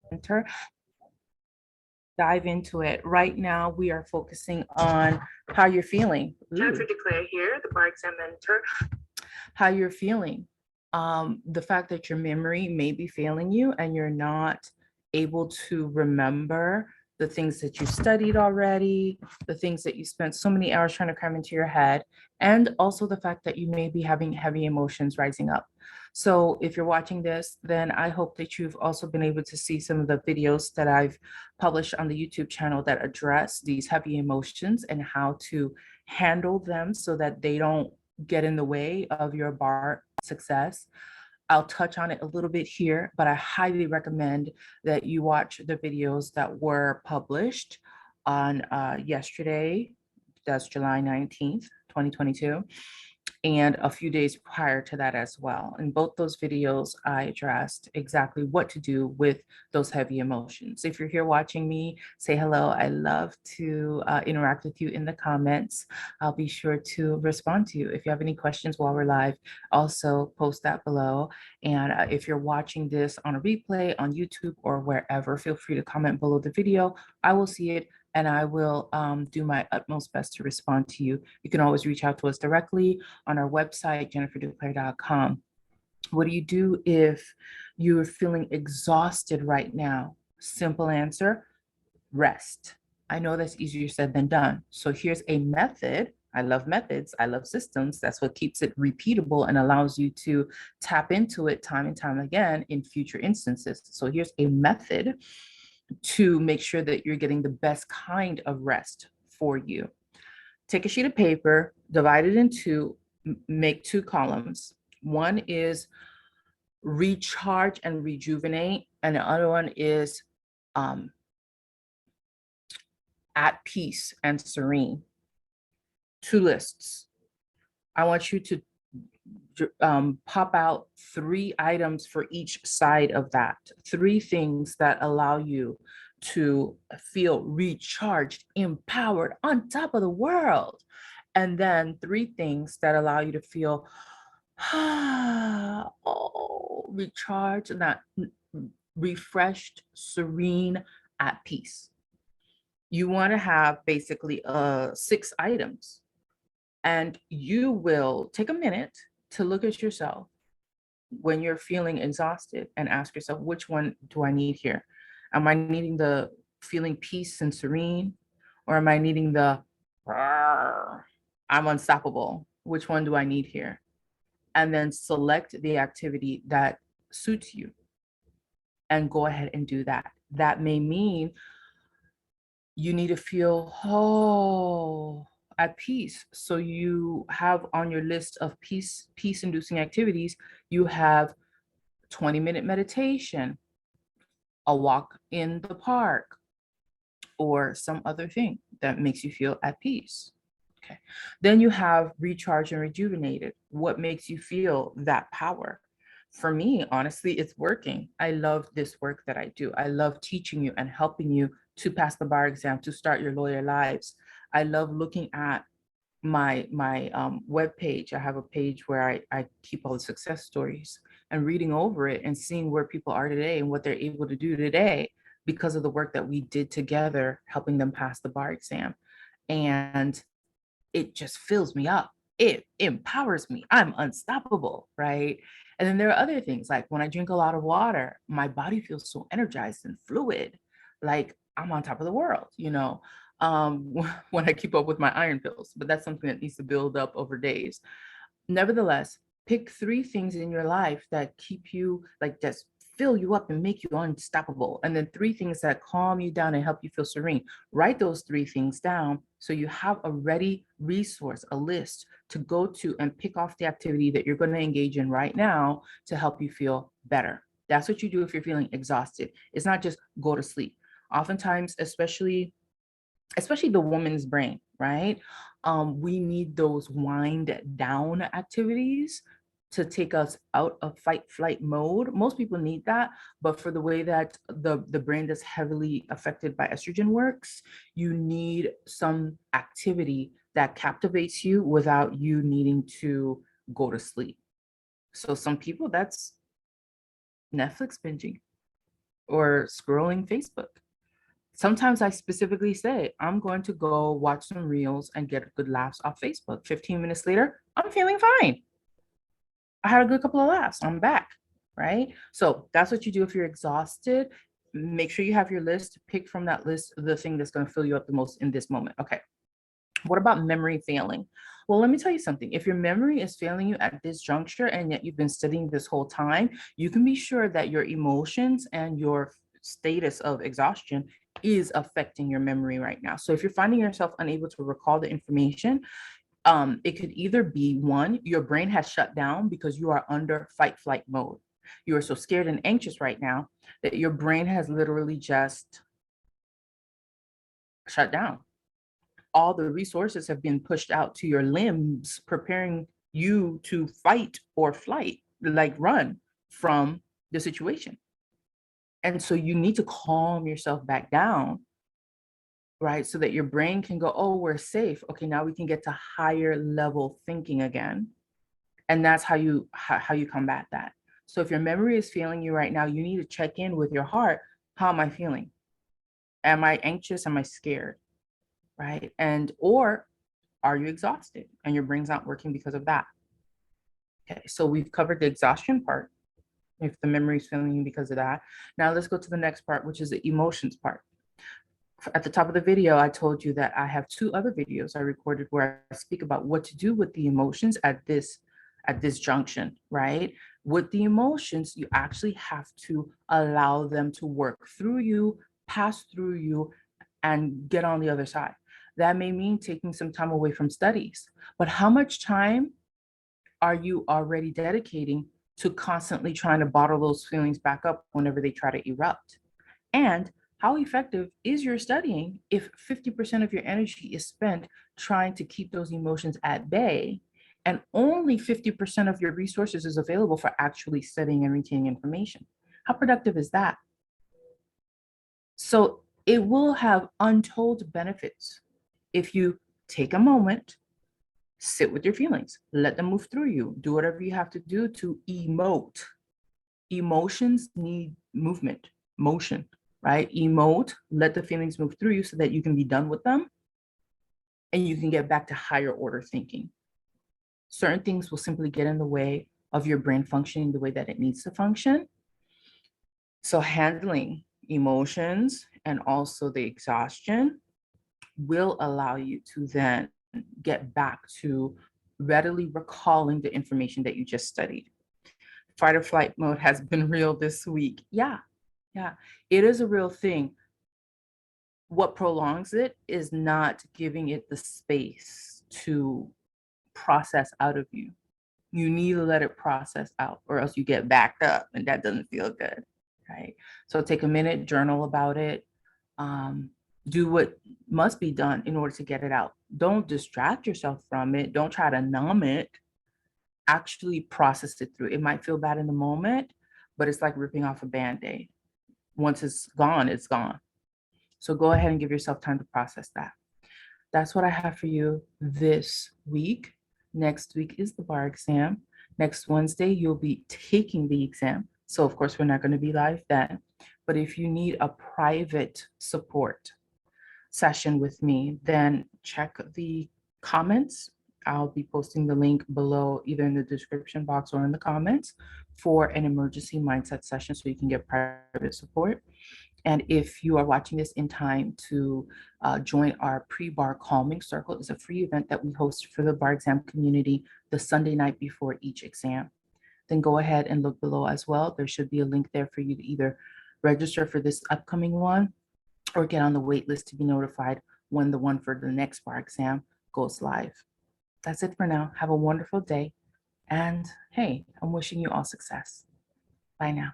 Center. Dive into it. Right now, we are focusing on how you're feeling. Jennifer Declare here, the bar exam mentor. How you're feeling. The fact that your memory may be failing you and you're not able to remember the things that you studied already, the things that you spent so many hours trying to cram into your head, and also the fact that you may be having heavy emotions rising up. So if you're watching this, then I hope that you've also been able to see some of the videos that I've published on the YouTube channel that address these heavy emotions and how to handle them so that they don't get in the way of your bar success. I'll touch on it a little bit here, but I highly recommend that you watch the videos that were published on yesterday. That's July 19th, 2022, and a few days prior to that as well. In both those videos, I addressed exactly what to do with those heavy emotions. If you're here watching me, say hello. I love to interact with you in the comments. I'll be sure to respond to you. If you have any questions while we're live, also post that below. And if you're watching this on a replay on YouTube or wherever, feel free to comment below the video. I will see it and I will do my utmost best to respond to you. You can always reach out to us directly on our website, jenniferdeclare.com. What do you do if you're feeling exhausted right now? Simple answer, rest. I know that's easier said than done. So here's a method. I love methods. I love systems. That's what keeps it repeatable and allows you to tap into it time and time again in future instances. So here's a method to make sure that you're getting the best kind of rest for you. Take a sheet of paper, divide it in two, make two columns. One is recharge and rejuvenate, and the other one is at peace and serene. Two lists. I want you to pop out 3 items for each side of that. 3 things that allow you to feel recharged, empowered, on top of the world. And then 3 things that allow you to feel recharged, not refreshed, serene, at peace. You want to have basically 6 items. And you will take a minute to look at yourself when you're feeling exhausted and ask yourself, which one do I need here? Am I needing the feeling peace and serene? Or am I needing the I'm unstoppable? Which one do I need here? And then select the activity that suits you and go ahead and do that. That may mean you need to feel at peace. So you have on your list of peace-inducing activities, you have 20-minute meditation, a walk in the park, or some other thing that makes you feel at peace. Okay. Then you have recharge and rejuvenated. What makes you feel that power? For me, honestly, it's working. I love this work that I do. I love teaching you and helping you to pass the bar exam, to start your lawyer lives. I love looking at my web page. I have a page where I keep all the success stories and reading over it and seeing where people are today and what they're able to do today because of the work that we did together, helping them pass the bar exam. And it just fills me up. It empowers me. I'm unstoppable, right? And then there are other things like when I drink a lot of water, my body feels so energized and fluid, like I'm on top of the world, when I keep up with my iron pills. But that's something that needs to build up over days. Nevertheless, pick 3 things in your life that keep you like just fill you up and make you unstoppable. And then 3 things that calm you down and help you feel serene. Write those 3 things down so you have a ready resource, a list to go to and pick off the activity that you're going to engage in right now to help you feel better. That's what you do if you're feeling exhausted. It's not just go to sleep. Oftentimes, especially the woman's brain, right? We need those wind down activities to take us out of fight flight mode. Most people need that, but for the way that the brain that's heavily affected by estrogen works, you need some activity that captivates you without you needing to go to sleep. So some people, that's Netflix binging. or scrolling Facebook. Sometimes I specifically say, I'm going to go watch some reels and get good laughs off Facebook. 15 minutes later, I'm feeling fine. I had a good couple of laughs. I'm back, right? So that's what you do if you're exhausted. Make sure you have your list. Pick from that list the thing that's going to fill you up the most in this moment. Okay. What about memory failing? Well, let me tell you something. If your memory is failing you at this juncture and yet you've been studying this whole time, you can be sure that your emotions and your status of exhaustion is affecting your memory right now. So if you're finding yourself unable to recall the information, it could either be one, your brain has shut down because you are under fight flight mode. You are so scared and anxious right now that your brain has literally just shut down. All the resources have been pushed out to your limbs, preparing you to fight or flight, like run from the situation. And so you need to calm yourself back down, right? So that your brain can go, oh, we're safe. Okay, now we can get to higher level thinking again. And that's how you combat that. So if your memory is failing you right now, you need to check in with your heart. How am I feeling? Am I anxious? Am I scared? Right? And or are you exhausted and your brain's not working because of that? Okay, so we've covered the exhaustion part. If the memory is failing you because of that. Now let's go to the next part, which is the emotions part. At the top of the video, I told you that I have 2 other videos I recorded where I speak about what to do with the emotions at this junction, right? With the emotions, you actually have to allow them to work through you, pass through you, and get on the other side. That may mean taking some time away from studies, but how much time are you already dedicating to constantly trying to bottle those feelings back up whenever they try to erupt? And how effective is your studying if 50% of your energy is spent trying to keep those emotions at bay and only 50% of your resources is available for actually studying and retaining information? How productive is that? So it will have untold benefits if you take a moment, sit with your feelings, let them move through you, do whatever you have to do to emote. Emotions need movement, motion, right? Emote, let the feelings move through you so that you can be done with them and you can get back to higher order thinking. Certain things will simply get in the way of your brain functioning the way that it needs to function. So handling emotions and also the exhaustion will allow you to then get back to readily recalling the information that you just studied. Fight or flight mode has been real this week. Yeah, it is a real thing. What prolongs it is not giving it the space to process out of you. You need to let it process out, or else you get backed up, and that doesn't feel good, right? So take a minute, journal about it, do what must be done in order to get it out. Don't distract yourself from it. Don't try to numb it. Actually process it through. It might feel bad in the moment, but it's like ripping off a Band-Aid. Once it's gone, it's gone. So go ahead and give yourself time to process that. That's what I have for you this week. Next week is the bar exam. Next Wednesday, you'll be taking the exam. So of course, we're not going to be live then. But if you need a private support session with me, then check the comments. I'll be posting the link below, either in the description box or in the comments, for an emergency mindset session so you can get private support. And if you are watching this in time to join our pre-bar calming circle, it's a free event that we host for the bar exam community the Sunday night before each exam. Then go ahead and look below as well. There should be a link there for you to either register for this upcoming one or get on the wait list to be notified when the one for the next bar exam goes live. That's it for now. Have a wonderful day. And hey, I'm wishing you all success. Bye now.